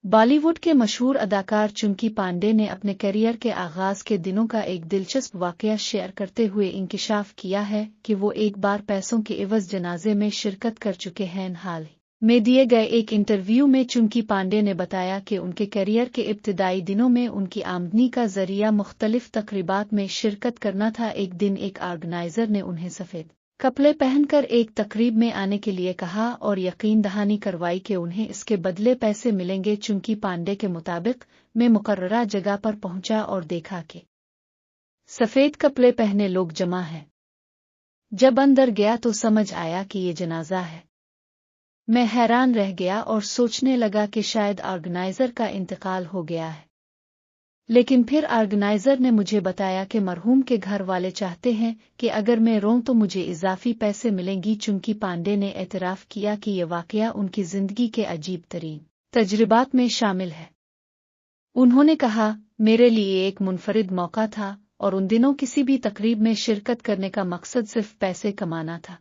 بالی would کے مشہور اداکار چنکی پانڈے نے اپنے کیریئر کے آغاز کے دنوں کا ایک دلچسپ واقعہ شیئر کرتے ہوئے انکشاف کیا ہے کہ وہ ایک بار پیسوں کے عوض جنازے میں شرکت کر چکے ہیں۔ حال میں دیے گئے ایک انٹرویو میں چنکی پانڈے نے بتایا کہ ان کے کیریئر کے ابتدائی دنوں میں ان کی آمدنی کا ذریعہ مختلف تقریبات میں شرکت کرنا تھا۔ ایک دن ایک آرگنائزر نے انہیں سفید کپڑے پہن کر ایک تقریب میں آنے کے لیے کہا اور یقین دہانی کروائی کہ انہیں اس کے بدلے پیسے ملیں گے۔ چنکی پانڈے کے مطابق میں مقررہ جگہ پر پہنچا اور دیکھا کہ سفید کپڑے پہنے لوگ جمع ہیں۔ جب اندر گیا تو سمجھ آیا کہ یہ جنازہ ہے۔ میں حیران رہ گیا اور سوچنے لگا کہ شاید آرگنائزر کا انتقال ہو گیا ہے، لیکن پھر آرگنائزر نے مجھے بتایا کہ مرحوم کے گھر والے چاہتے ہیں کہ اگر میں روں تو مجھے اضافی پیسے ملیں گی۔ چنکی پانڈے نے اعتراف کیا کہ یہ واقعہ ان کی زندگی کے عجیب ترین تجربات میں شامل ہے۔ انہوں نے کہا، میرے لیے ایک منفرد موقع تھا اور ان دنوں کسی بھی تقریب میں شرکت کرنے کا مقصد صرف پیسے کمانا تھا۔